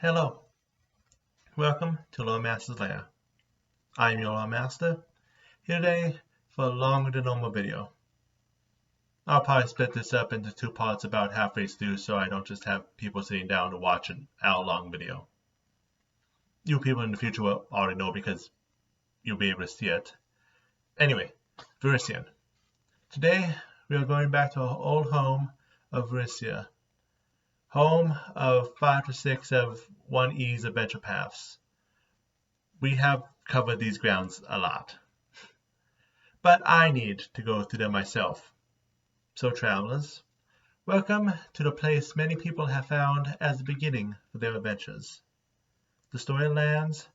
Hello, welcome to Loremaster's Lair. I'm your Loremaster, here today for a longer than normal video. I'll probably split this up into two parts about halfway through so I don't just have people sitting down to watch an hour-long video. You people in the future will already know because you'll be able to see it. Anyway, Verisian. Today we are going back to our old home of Varisia. Home of 5 to 6 of 1E's adventure paths. We have covered these grounds a lot, but I need to go through them myself. So travelers, welcome to the place many people have found as the beginning for their adventures, the Storylines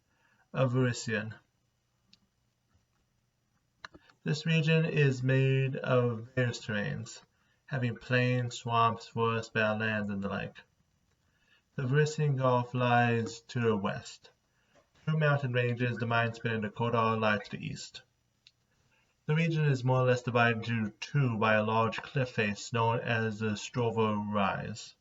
of Verisian. This region is made of various terrains, having plains, swamps, forests, badlands, and the like. The Verisign Gulf lies to the west. Two mountain ranges, the mine spin and the Kodar lie to the east. The region is more or less divided into two by a large cliff face known as the Strovo Rise.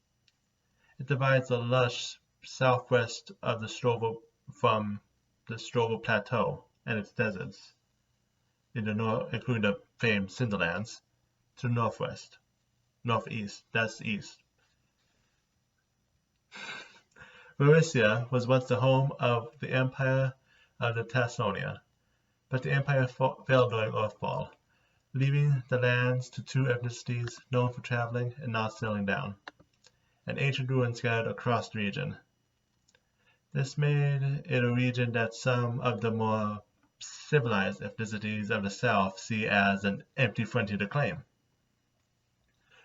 It divides the lush southwest of the Strovo from the Strovo Plateau and its deserts, in the north, including the famed Cinderlands, to the northeast, that's east. Varisia was once the home of the Empire of the Tassonia, but the empire fell during Earthfall, leaving the lands to two ethnicities known for traveling and not settling down, and ancient ruins scattered across the region. This made it a region that some of the more civilized ethnicities of the south see as an empty frontier to claim,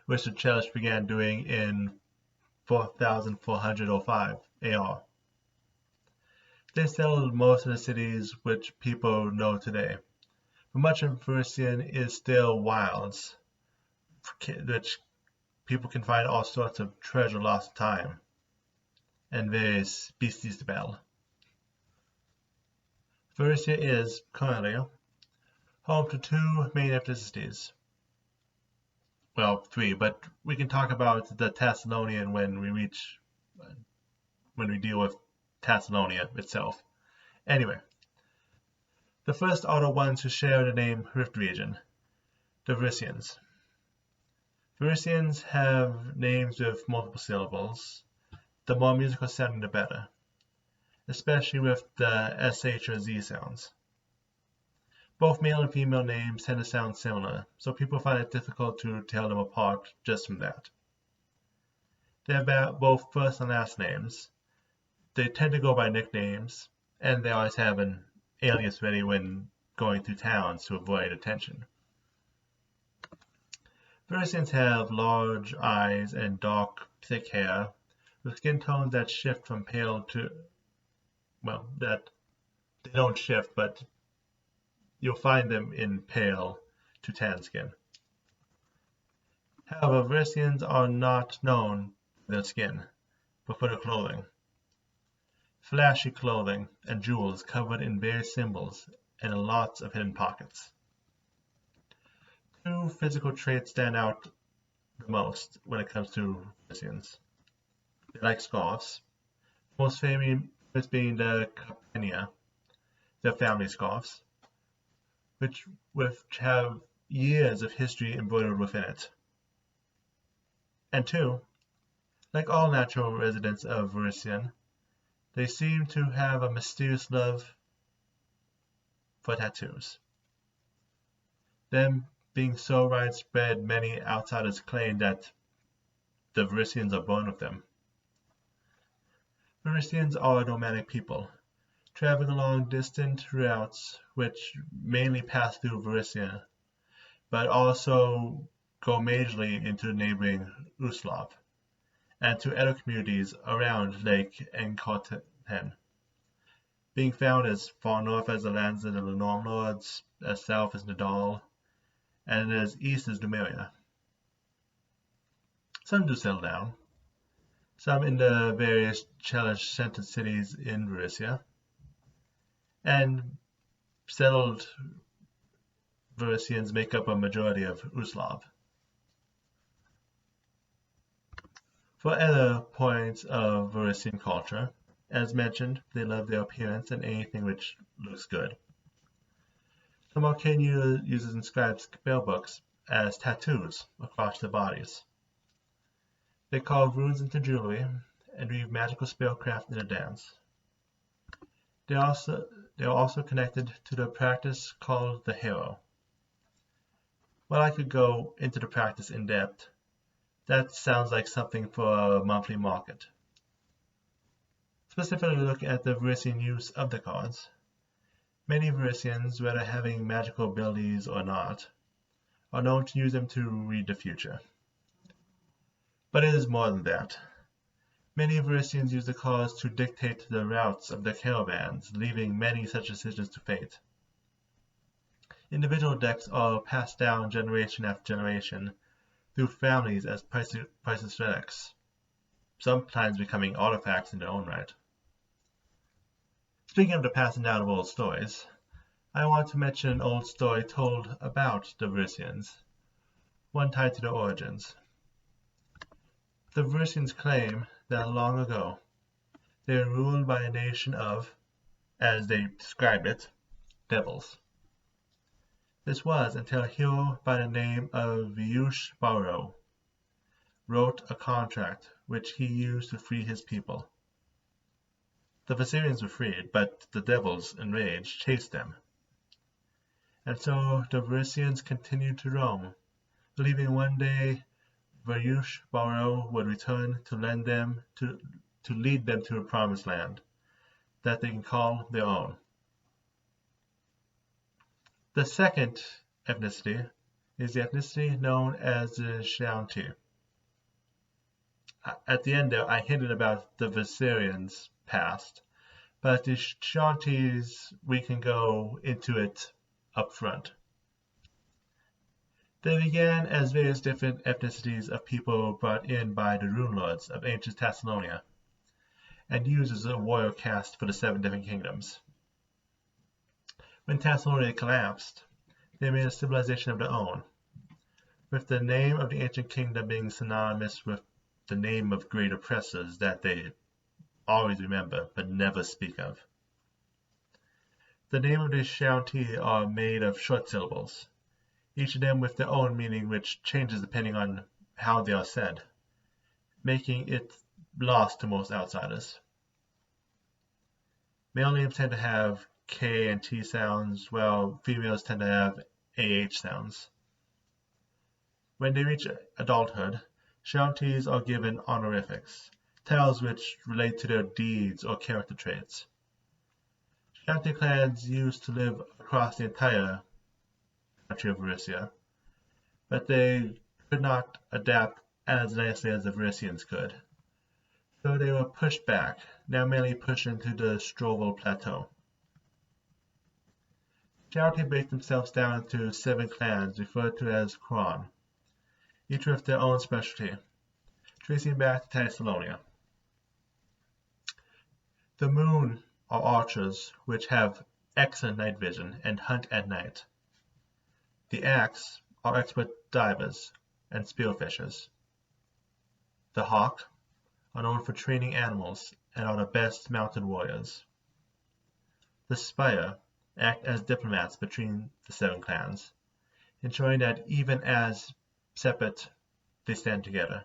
which the Chelish began doing in 4405 AR. They settled most of the cities which people know today, but much of Verisian is still wilds, which people can find all sorts of treasure lost time, and various species to battle. Varisia is, currently, home to two main ethnicities. Well, three, but we can talk about the Thessalonian when we deal with Thessalonia itself. Anyway, the first are the ones who share the name Rift Region, the Verisians. Verisians have names with multiple syllables. The more musical sounding, the better, especially with the SH or Z sounds. Both male and female names tend to sound similar, so people find it difficult to tell them apart just from that. They have both first and last names. They tend to go by nicknames, and they always have an alias ready when going through towns to avoid attention. Verisians have large eyes and dark, thick hair, with skin tones that shift from pale to, well, that they don't shift, but you'll find them in pale to tan skin. However, Verisians are not known for their skin, but for their clothing. Flashy clothing and jewels covered in various symbols and lots of hidden pockets. Two physical traits stand out the most when it comes to Verisians. They like scarves, most famous being the Capenia, their family scarves, which have years of history embroidered within it. And two, like all natural residents of Verisian, they seem to have a mysterious love for tattoos. Them being so widespread, many outsiders claim that the Verisians are born with them. Verisians are a nomadic people, traveling along distant routes which mainly pass through Varisia, but also go majorly into the neighboring Uslav, and to other communities around Lake Enkoten, being found as far north as the lands of the Ephemeral Lords, as south as Nadal, and as east as Numeria. Some do settle down, some in the various Chelish-centered cities in Varisia, and settled Verisians make up a majority of Uslav. For other points of Verisian culture, As mentioned, they love their appearance and anything which looks good. Some arcane users inscribe spellbooks as tattoos across their bodies. They carve runes into jewelry and weave magical spellcraft in a dance. They are also connected to the practice called the Hero. While I could go into the practice in depth, that sounds like something for a monthly market. Specifically looking at the Verisian use of the cards, many Verisians, whether having magical abilities or not, are known to use them to read the future. But it is more than that. Many Verisians use the cards to dictate the routes of their caravans, leaving many such decisions to fate. Individual decks are passed down generation after generation through families as priceless relics, sometimes becoming artifacts in their own right. Speaking of the passing down of old stories, I want to mention an old story told about the Verisians, one tied to their origins. The Verisians claim that long ago, they were ruled by a nation of, as they described it, devils. This was until a hero by the name of Spire wrote a contract which he used to free his people. The Varisians were freed, but the devils, enraged, chased them. And so the Verisians continued to roam, believing one day Spire would return to lead them to a promised land that they can call their own. The second ethnicity is the ethnicity known as the Shanti. At the end there, I hinted about the Verisians past, but the Shantis, we can go into it up front. They began as various different ethnicities of people brought in by the Rune Lords of ancient Thessalonia, and used as a warrior caste for the 7 different kingdoms. When Thessalonia collapsed, they made a civilization of their own, with the name of the ancient kingdom being synonymous with the name of great oppressors that they always remember but never speak of. The name of the Shanti are made of short syllables, each of them with their own meaning which changes depending on how they are said, making it lost to most outsiders. Male names tend to have K and T sounds, while females tend to have AH sounds. When they reach adulthood, Shantis are given honorifics, titles which relate to their deeds or character traits. Shanti clans used to live across the entire country of Varisia, but they could not adapt as nicely as the Verisians could. So they were pushed back, now mainly pushed into the Stroval Plateau. Shanti break themselves down into 7 clans referred to as Kron, each with their own specialty, tracing back to Thessalonia. The Moon are archers, which have excellent night vision and hunt at night. The Axe are expert divers and spearfishers. The Hawk are known for training animals and are the best mounted warriors. The Spire act as diplomats between the 7 clans, ensuring that even as separate, they stand together.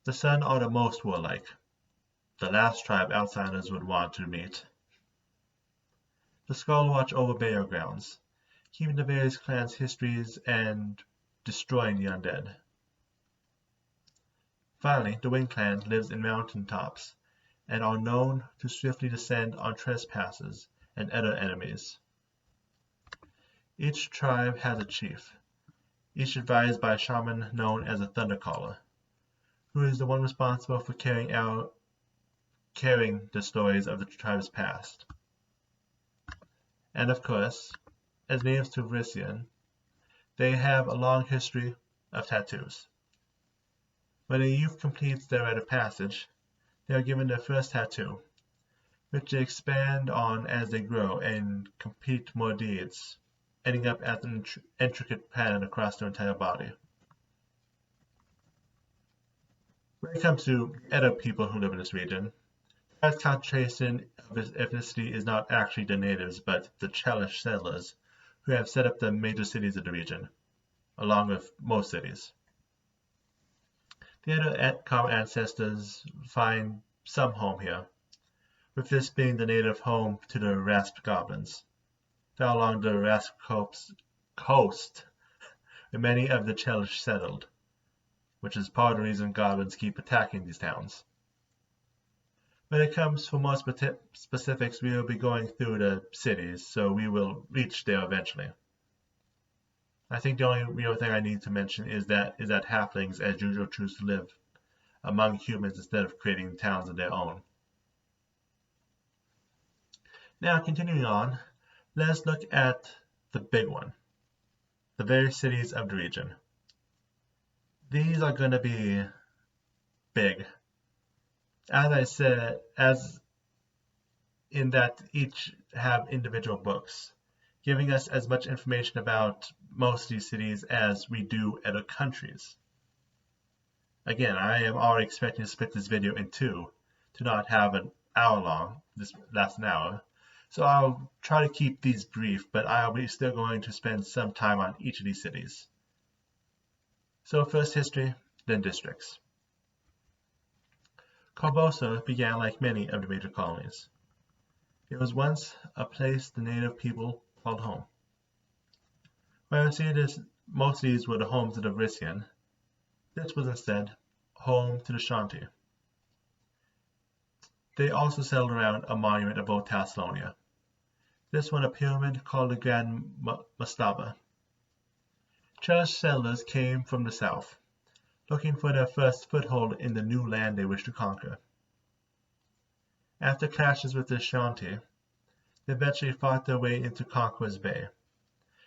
The Sun are the most warlike, the last tribe outsiders would want to meet. The Skull watch over burial grounds, keeping the various clans' histories and destroying the undead. Finally, the Wind Clan lives in mountain tops and are known to swiftly descend on trespassers and other enemies. Each tribe has a chief, each advised by a shaman known as a Thundercaller, who is the one responsible for carrying the stories of the tribe's past. And of course, as natives to Verisian, they have a long history of tattoos. When a youth completes their rite of passage, they are given their first tattoo, which they expand on as they grow and complete more deeds, ending up as an intricate pattern across their entire body. When it comes to other people who live in this region, That concentration of ethnicity is not actually the natives, but the Chelish settlers, who have set up the major cities of the region, along with most cities. The other common ancestors find some home here, with this being the native home to the Rasp goblins, found along the Rasp coast where many of the Chelish settled, which is part of the reason goblins keep attacking these towns. When it comes for more specifics, we will be going through the cities, so we will reach there eventually. I think the only real thing I need to mention is that halflings, as usual, choose to live among humans instead of creating towns of their own. Now, continuing on, let's look at the big one, the very cities of the region. These are going to be big. As I said, as in that each have individual books, giving us as much information about most of these cities as we do other countries. Again, I am already expecting to split this video in two, to not have an hour long, this last an hour. So I'll try to keep these brief, but I'll be still going to spend some time on each of these cities. So first history, then districts. Kubosa began like many of the major colonies. It was once a place the native people called home. Whereas most of these were the homes of the Verisian, this was instead home to the Shanti. They also settled around a monument of old Thessalonia. This one a pyramid called the Grand Mastaba. Chelish settlers came from the south, looking for their first foothold in the new land they wished to conquer. After clashes with the Shanti, they eventually fought their way into Conqueror's Bay,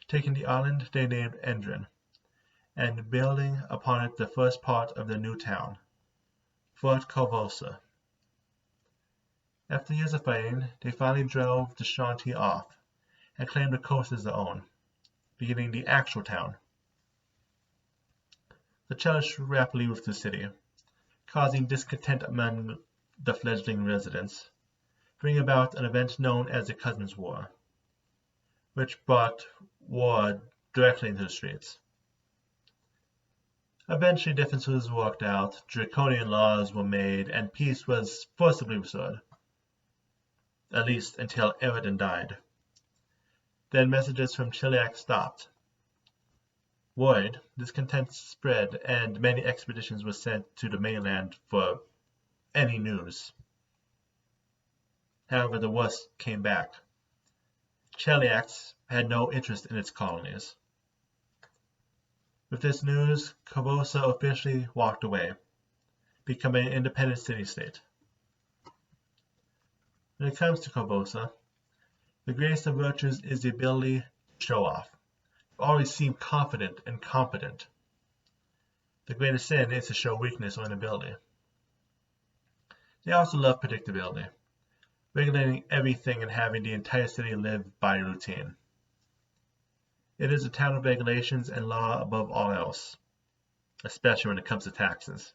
taking the island they named Endrin, and building upon it the first part of the new town, Fort Kubosa. After years of fighting, they finally drove the Shanti off and claimed the coast as their own, beginning the actual town. The Chelish rapidly moved to the city, causing discontent among the fledgling residents, bringing about an event known as the Cousins' War, which brought war directly into the streets. Eventually differences were worked out, draconian laws were made, and peace was forcibly restored, at least until Eridan died. Then messages from Cheliax stopped. Worried, discontent spread, and many expeditions were sent to the mainland for any news. However, the worst came back. Cheliax had no interest in its colonies. With this news, Kubosa officially walked away, becoming an independent city-state. When it comes to Kubosa, the greatest of virtues is the ability to show off. Always seem confident and competent. The greatest sin is to show weakness or inability. They also love predictability, regulating everything and having the entire city live by routine. It is a town of regulations and law above all else, especially when it comes to taxes.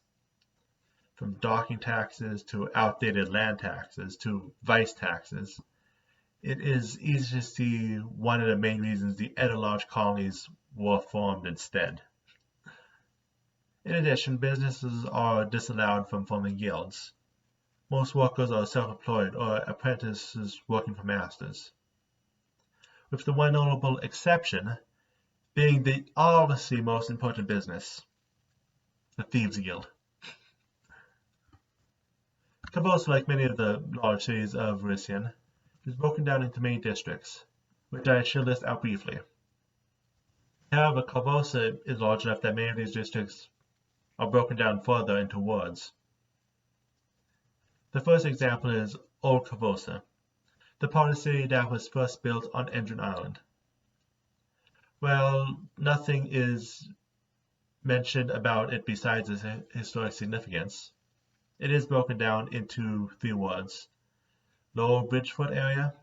From docking taxes to outdated land taxes to vice taxes, it is easy to see one of the main reasons the other large colonies were formed instead. In addition, businesses are disallowed from forming guilds. Most workers are self-employed or apprentices working for masters, with the one notable exception being the obviously most important business, the Thieves Guild. Kubosa, like many of the large cities of Verisian, is broken down into many districts, which I shall list out briefly. However, Kubosa is large enough that many of these districts are broken down further into wards. The first example is Old Kubosa, the part of the city that was first built on Endrin Island. Well, nothing is mentioned about it besides its historic significance. It is broken down into 3 wards: Lower Bridgefoot area,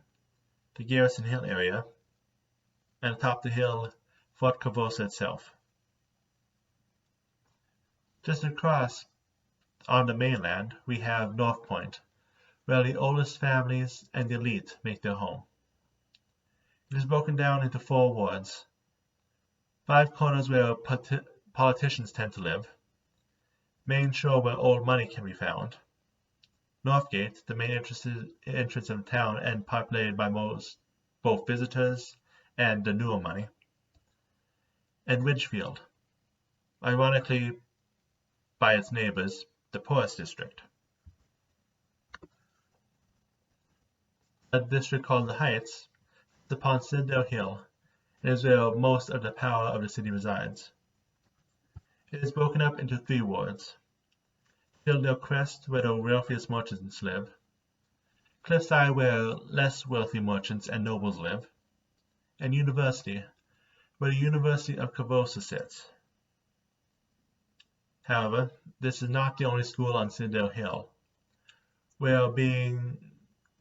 the Garrison Hill area, and atop the hill, Fort Kubosa itself. Just across on the mainland, we have North Point, where the oldest families and the elite make their home. It is broken down into 4 wards. 5 corners where politicians tend to live. Main shore where old money can be found. Northgate, the main entrance of the town and populated by both visitors and the newer money. And Ridgefield, ironically by its neighbors, the poorest district. A district called the Heights is upon Citadel Hill and is where most of the power of the city resides. It is broken up into 3 wards. Citadel Crest, where the wealthiest merchants live. Cliffside, where less wealthy merchants and nobles live. And University, where the University of Kubosa sits. However, this is not the only school on Citadel Hill, where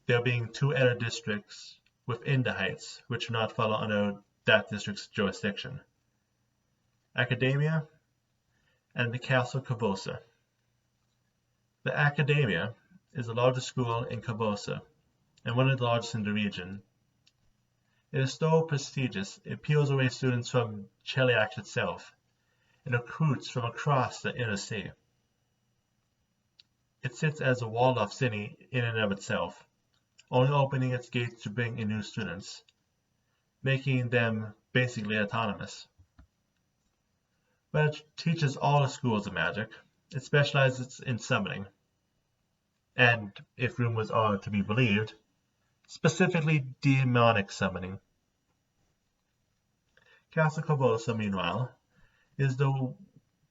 there being 2 other districts within the Heights, which do not follow under that district's jurisdiction. Academia and the Castle Kubosa. The Academia is the largest school in Kubosa and one of the largest in the region. It is so prestigious it peels away students from Cheliax itself and recruits from across the inner sea. It sits as a walled-off city in and of itself, only opening its gates to bring in new students, making them basically autonomous. But it teaches all the schools of magic. It specializes in summoning, and, if rumors are to be believed, specifically demonic summoning. Castle Kubosa, meanwhile, is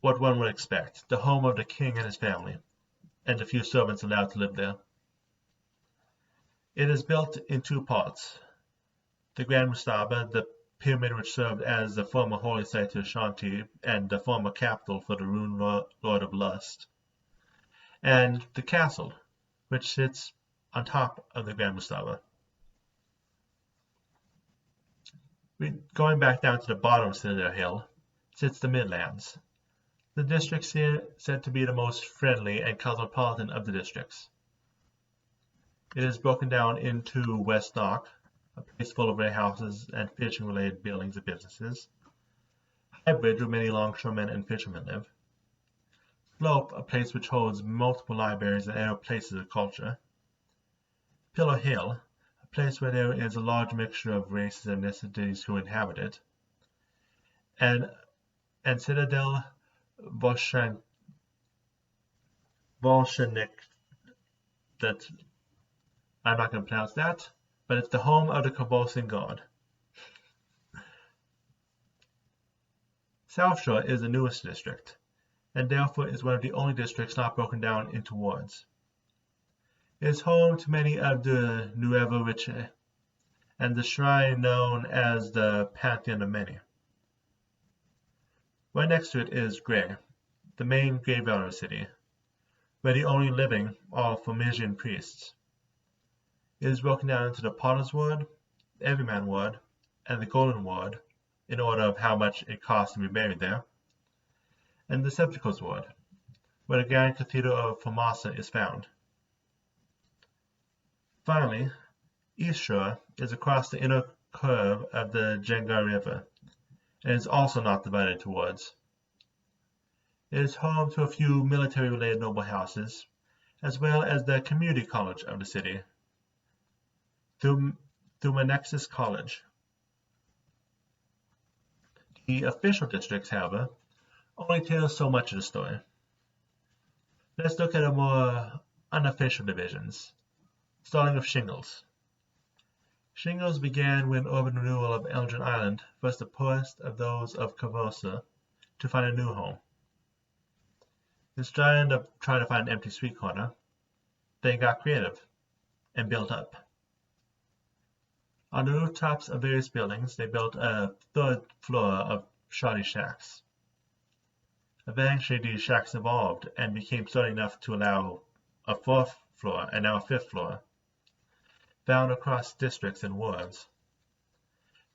what one would expect, the home of the king and his family, and the few servants allowed to live there. It is built in 2 parts. The Grand Mastaba, the pyramid which served as the former holy site to Ashanti and the former capital for the ruined Lord of Lust, and the castle, which sits on top of the Grand Mastaba. Going back down to the bottom of Citadel Hill sits the Midlands, the district said to be the most friendly and cosmopolitan of the districts. It is broken down into West Dock, a place full of warehouses and fishing-related buildings and businesses. High Bridge, where many longshoremen and fishermen live. Slope, a place which holds multiple libraries and other places of culture. Pillow Hill, a place where there is a large mixture of races and ethnicities who inhabit it. And Citadel Bolshenik, that I'm not going to pronounce that, but it's the home of the Kubosan god. South Shore is the newest district, and therefore is one of the only districts not broken down into wards. It is home to many of the Nuevo Riche, and the shrine known as the Pantheon of Many. Right next to it is Grey, the main graveyard of the city, where the only living are Verisian priests. It is broken down into the Potter's Ward, the Everyman Ward, and the Golden Ward, in order of how much it costs to be buried there, and the Sepulchre's Ward, where the Grand Cathedral of Formosa is found. Finally, East Shore is across the inner curve of the Jenga River, and is also not divided into wards. It is home to a few military-related noble houses, as well as the community college of the city, Thumanexis College. The official districts, however, only tell so much of the story. Let's look at the more unofficial divisions, starting with Shingles. Shingles began when urban renewal of Elgin Island was the poorest of those of Kubosa to find a new home. Instead of trying to find an empty street corner, they got creative and built up. On the rooftops of various buildings, they built a 3rd floor of shoddy shacks. Eventually, these shacks evolved and became sturdy enough to allow a 4th floor and now a 5th floor, found across districts and wards.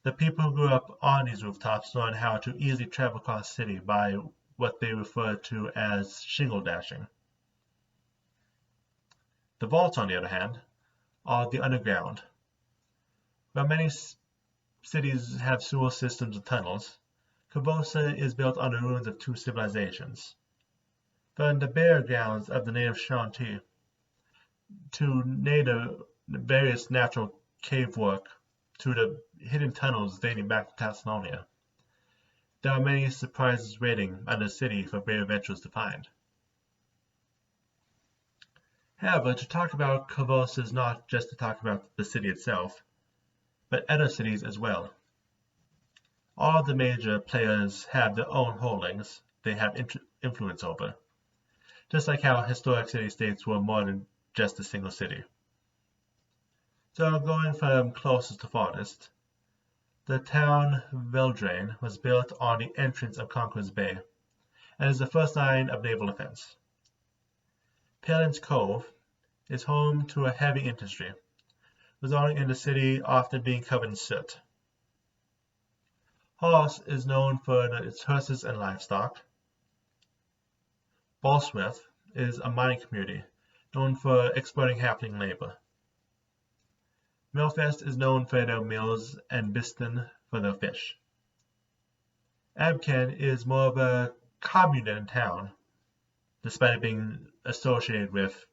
The people who grew up on these rooftops learned how to easily travel across the city by what they referred to as shingle dashing. The vaults, on the other hand, are the underground. While many cities have sewer systems and tunnels, Kubosa is built on the ruins of two civilizations. From the bare grounds of the native Shanti to various natural cave work to the hidden tunnels dating back to Tasmania, there are many surprises waiting under the city for brave adventurers to find. However, to talk about Kubosa is not just to talk about the city itself, but other cities as well. All of the major players have their own holdings they have influence over, just like how historic city-states were more than just a single city. So going from closest to farthest, the town Veldrain was built on the entrance of Conqueror's Bay, and is the first line of naval defense. Palin's Cove is home to a heavy industry, resulting in the city often being covered in soot. Horse is known for its horses and livestock. Balsworth is a mining community known for exploiting halfling labor. Millfest is known for their mills and Biston for their fish. Abken is more of a commune than a town, despite it being associated with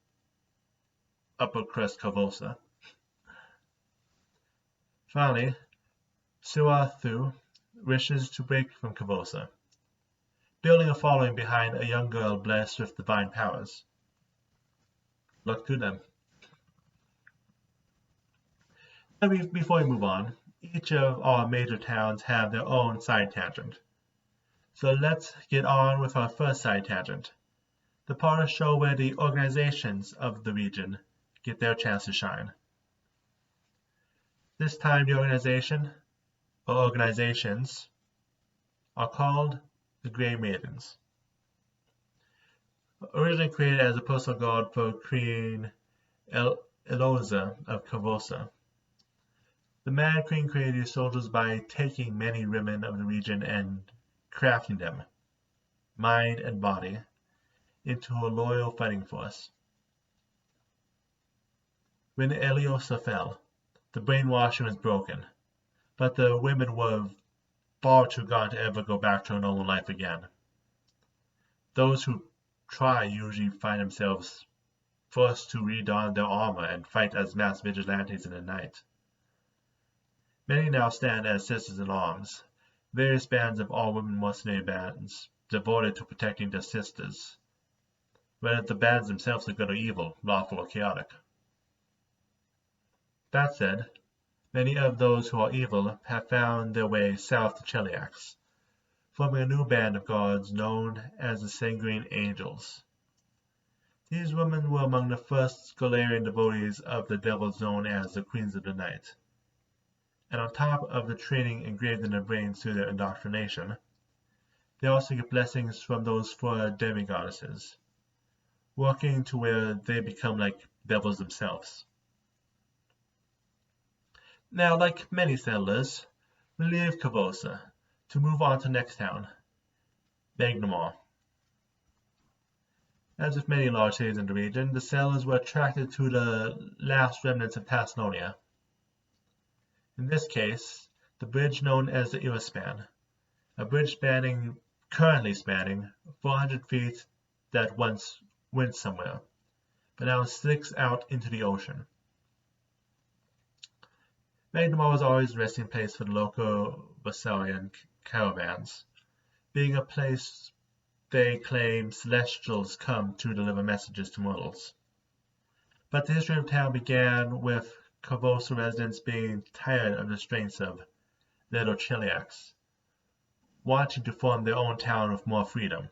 upper crust Kubosa. Finally, Suathu wishes to break from Kubosa, building a following behind a young girl blessed with divine powers. Look to them. Before we move on, each of our major towns have their own side tangent. So let's get on with our first side tangent. The part of the show where the organizations of the region get their chance to shine. This time the organization, or organizations, are called the Grey Maidens. Originally created as a personal guard for Queen Eloisa of Kubosa, the Mad Queen created these soldiers by taking many women of the region and crafting them, mind and body, into a loyal fighting force. When Eloisa fell, the brainwashing was broken, but the women were far too gone to ever go back to a normal life again. Those who try usually find themselves forced to redon their armor and fight as mass vigilantes in the night. Many now stand as sisters in arms, various bands of all-women mercenary bands devoted to protecting their sisters, whether the bands themselves are good or evil, lawful or chaotic. That said, many of those who are evil have found their way south to Cheliax, forming a new band of gods known as the Sanguine Angels. These women were among the first Scholarian devotees of the devils known as the Queens of the Night. And on top of the training engraved in their brains through their indoctrination, they also get blessings from those four demigoddesses, working to where they become like devils themselves. Now, like many settlers, we leave Kubosa to move on to the next town, Magnamar. As with many large cities in the region, the settlers were attracted to the last remnants of Tasmania. In this case, the bridge known as the Iraspan, a bridge currently spanning 400 feet that once went somewhere, but now sticks out into the ocean. Magnamar was always a resting place for the local Varsalian caravans, being a place they claim celestials come to deliver messages to mortals. But the history of the town began with Kubosa residents being tired of the restraints of Little Cheliax, wanting to form their own town with more freedom.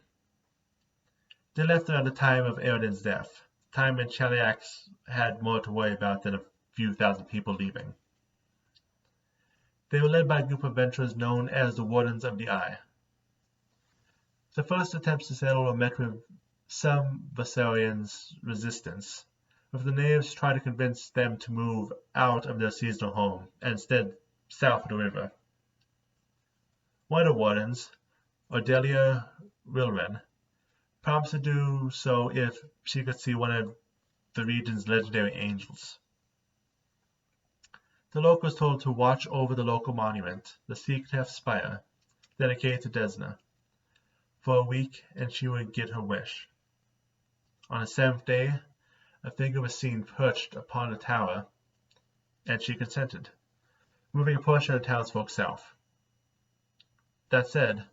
They left at the time of Eridan's death, a time when Cheliax had more to worry about than a few thousand people leaving. They were led by a group of adventurers known as the Wardens of the Eye. The first attempts to settle were met with some Varsalians' resistance, with the natives trying to convince them to move out of their seasonal home and instead south of the river. One of the Wardens, Ordelia Rilren, promised to do so if she could see one of the region's legendary angels. The Loke was told to watch over the local monument, the Lowercleft Spire, dedicated to Desna, for a week, and she would get her wish. On the 7th day, a figure was seen perched upon the tower, and she consented, moving a portion of the townsfolk south. That said,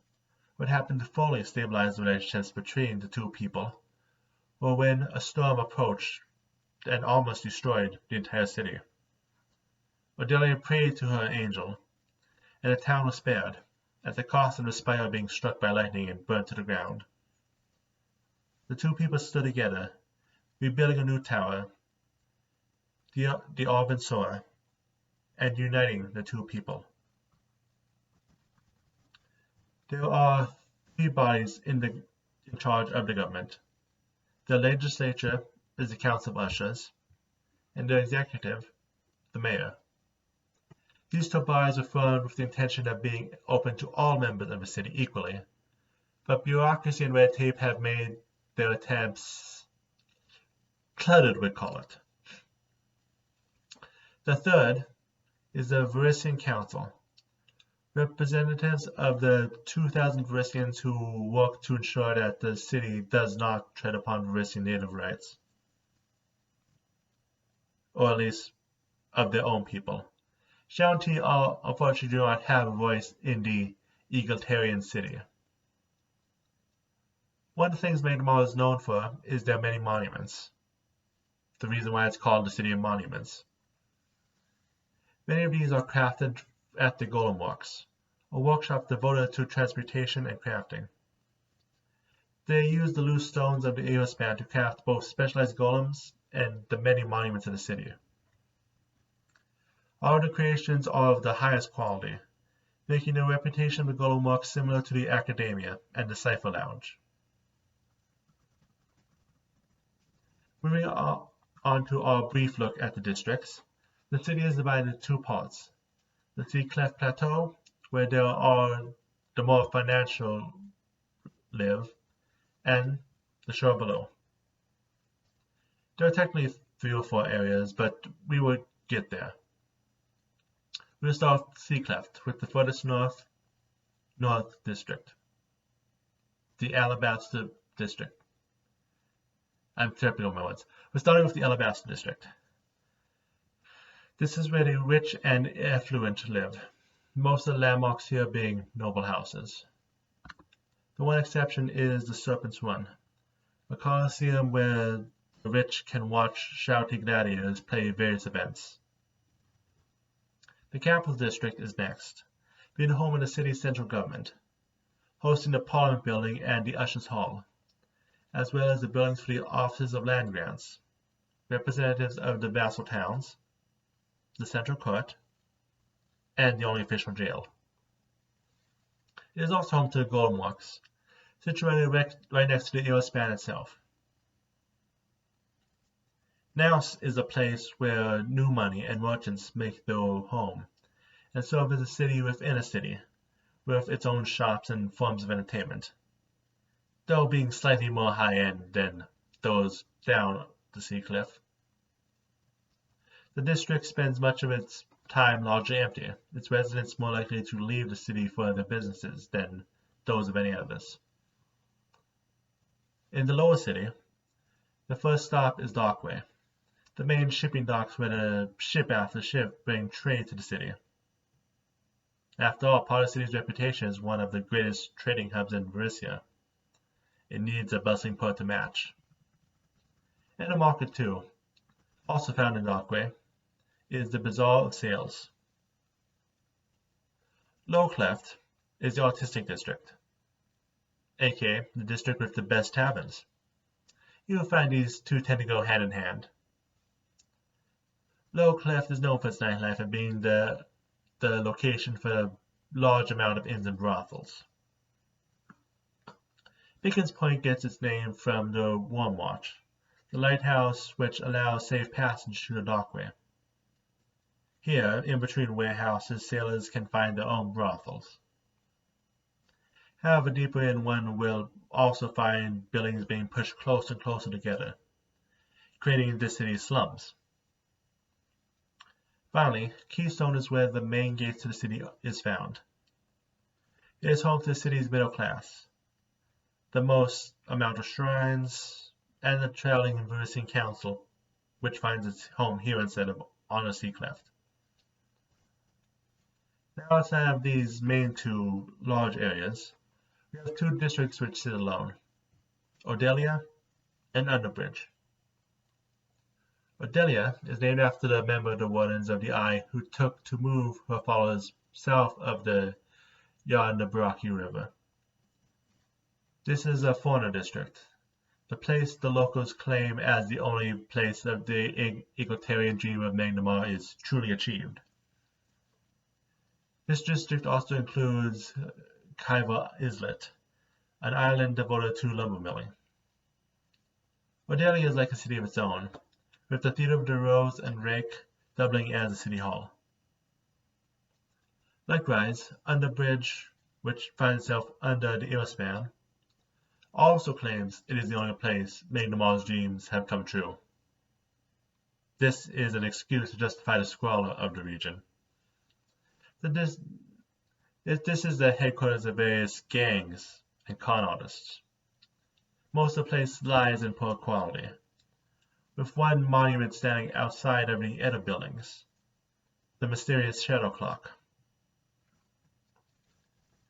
what happened to fully stabilize the relationships between the two people were when a storm approached and almost destroyed the entire city. Odelia prayed to her angel, and the town was spared, at the cost of the spire being struck by lightning and burnt to the ground. The two people stood together, rebuilding a new tower, the Arvin Sora, and uniting the two people. There are 3 bodies in charge of the government. The legislature is the Council of Ushers, and the executive, the mayor. These 2 bodies were formed with the intention of being open to all members of the city equally, but bureaucracy and red tape have made their attempts cluttered, we'd call it. The third is the Verisign Council, representatives of the 2,000 Varisians who work to ensure that the city does not tread upon Varisian native rights, or at least of their own people. Shanti unfortunately do not have a voice in the egalitarian city. One of the things Maidmar is known for is their many monuments. The reason why it's called the City of Monuments. Many of these are crafted at the Golem Works, a workshop devoted to transmutation and crafting. They use the loose stones of the Eospan to craft both specialized golems and the many monuments in the city. All the creations are of the highest quality, making the reputation of the Golem Works similar to the Academia and the Cipher Lounge. Moving on to our brief look at the districts, the city is divided into 2 parts. The Lowercleft Plateau, where there are the more financial live, and the shore below. There are technically 3 or 4 areas, but we will get there. We'll start with Lowercleft, with the furthest north district, the Alabaster District. I'm tripping on my words. We're starting with the Alabaster District. This is where the rich and affluent live, most of the landmarks here being noble houses. The one exception is the Serpent's Run, a coliseum where the rich can watch shouting gladiators play various events. The Capital District is next, being home of the city's central government, hosting the Parliament Building and the Ushers Hall, as well as the buildings for the Offices of Land Grants, representatives of the vassal towns, the Central Court, and the only official jail. It is also home to the Golem Works, situated right next to the Eospan itself. Naus is a place where new money and merchants make their home, and serve as a city within a city, with its own shops and forms of entertainment, though being slightly more high-end than those down the sea cliff. The district spends much of its time largely empty, its residents more likely to leave the city for their businesses than those of any others. In the lower city, the first stop is Dockway, the main shipping docks where the ship after ship bring trade to the city. After all, part of the city's reputation is one of the greatest trading hubs in Varisia. It needs a bustling port to match. And a market too, also found in Dockway, is the Bazaar of Sales. Lowercleft is the artistic district, aka the district with the best taverns. You will find these 2 tend to go hand in hand. Lowercleft is known for its nightlife and being the location for a large amount of inns and brothels. Beacon's Point gets its name from the Worm Watch, the lighthouse which allows safe passage through the dockway. Here, in between warehouses, sailors can find their own brothels. However, deeper in one will also find buildings being pushed closer and closer together, creating the city's slums. Finally, Keystone is where the main gate to the city is found. It is home to the city's middle class, the most amount of shrines, and the traveling Verisign Council, which finds its home here instead of on a sea cleft. Now outside of these main two large areas, we have two districts which sit alone, Odelia and Underbridge. Odelia is named after the member of the Wardens of the Eye who took to move her followers south of the Yarnabaraki River. This is a fauna district, the place the locals claim as the only place of the egalitarian dream of Magnamar is truly achieved. This district also includes Kaiva Islet, an island devoted to lumber milling. Odelia is like a city of its own, with the Theatre of the Rose and Rake doubling as a city hall. Likewise, Underbridge, which finds itself under the Earspan, also claims it is the only place Magnamar's dreams have come true. This is an excuse to justify the squalor of the region. This is the headquarters of various gangs and con artists. Most of the place lies in poor quality, with one monument standing outside of the Edda buildings, the mysterious Shadow Clock.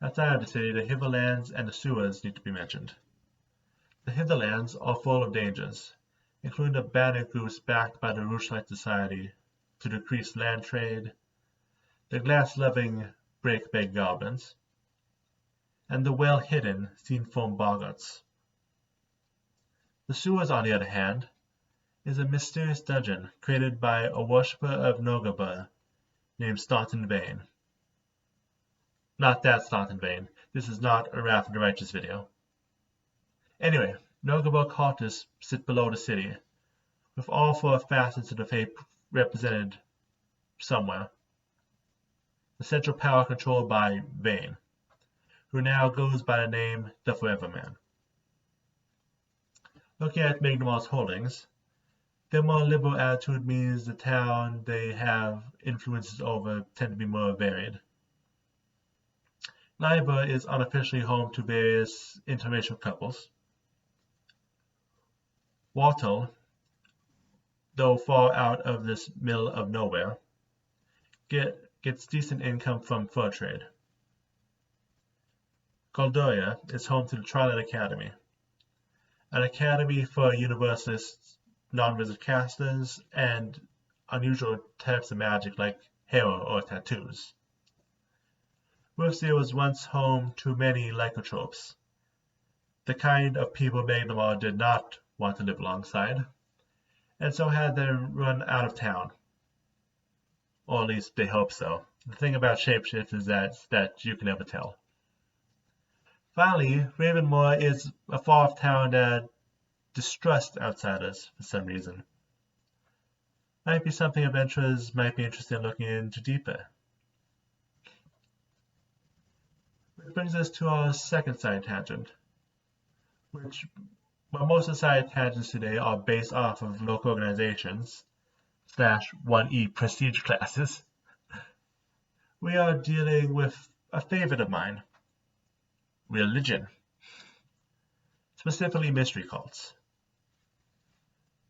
Outside of the city, the Hitherlands and the sewers need to be mentioned. The Hitherlands are full of dangers, including the bandit groups backed by the Rushlight Society to decrease land trade, the glass-loving break-beg goblins, and the well-hidden Seen-Foam Boggarts. The sewers, on the other hand, is a mysterious dungeon created by a worshipper of Nogaba named Staunton Vane. Not that Staunton Vane. This is not a Wrath of the Righteous video. Anyway, Nogaba cultists sit below the city, with all four facets of the faith represented somewhere. The central power controlled by Vane, who now goes by the name the Forever Man. Looking at Magnamar's holdings, their more liberal attitude means the town they have influences over tend to be more varied. Lair is unofficially home to various interracial couples. Waltel, though far out of this middle of nowhere, gets decent income from fur trade. Goldoria is home to the Twilight Academy, an academy for universalists, non-wizard casters, and unusual types of magic like hair or tattoos. Varisia was once home to many lycanthropes, the kind of people Magnamar did not want to live alongside, and so had them run out of town. Or at least they hope so. The thing about shapeshift is that you can never tell. Finally, Ravenmoor is a far-off town that distrusts outsiders for some reason. Might be something adventurers might be interested in looking into deeper. Which brings us to our second side tangent, well, most of the side tangents today are based off of local organizations / 1E prestige classes. We are dealing with a favorite of mine, religion, specifically mystery cults.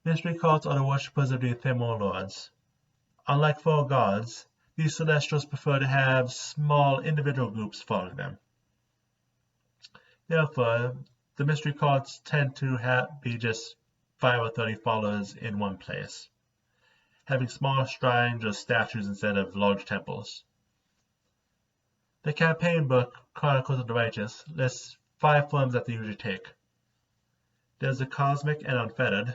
Mystery cults are the worshippers of the Ephemeral Lords. Unlike four gods, these celestials prefer to have small individual groups following them. Therefore, the mystery cults tend to be just 5 or 30 followers in one place, having small shrines or statues instead of large temples. The campaign book, Chronicles of the Righteous, lists 5 forms that they usually take. There's the cosmic and unfettered,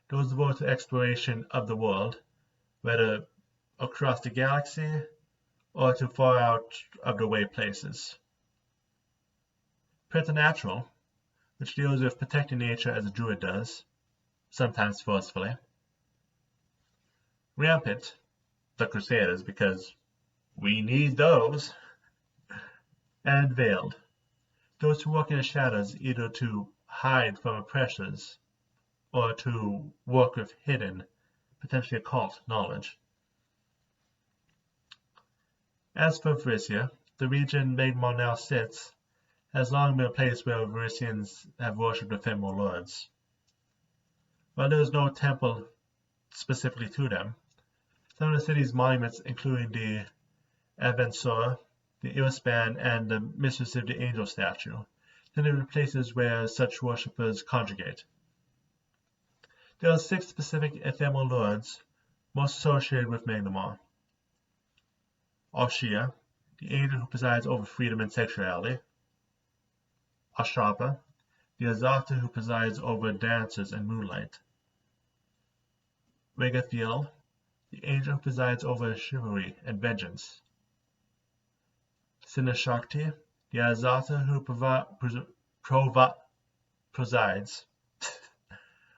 those devoted to exploration of the world, whether across the galaxy or to far out of the way places. Preternatural, which deals with protecting nature as a druid does, sometimes forcefully. Rampant, the Crusaders, because we need those. And veiled, those who walk in the shadows either to hide from oppressors or to work with hidden, potentially occult knowledge. As for Varisia, the region Maidmon now sits has long been a place where Varisians have worshipped Ephemeral Lords. While there is no temple specifically to them, some of the city's monuments, including the Avensor, the Irispan, and the Mistress of the Angel statue, tend to be places where such worshippers congregate. There are 6 specific Ephemeral Lords most associated with Maidmon. Oshia, the angel who presides over freedom and sexuality. Ashapa, the Azata who presides over dancers and moonlight. Regathiel, the angel who presides over chivalry and vengeance. Sinashakti, the Azata who presides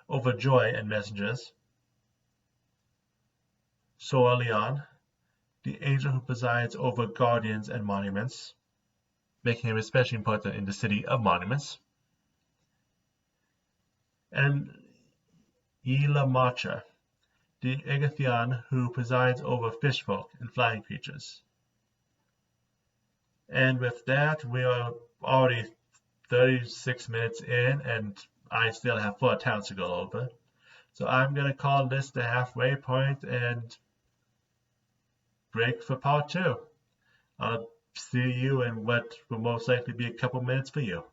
over joy and messengers. Soalion, the angel who presides over guardians and monuments, making him especially important in the city of monuments. And Yilamacha, the Egathian who presides over fishfolk and flying creatures. And with that, we are already 36 minutes in, and I still have 4 towns to go over. So I'm going to call this the halfway point and break for part 2. I'll see you in what will most likely be a couple minutes for you.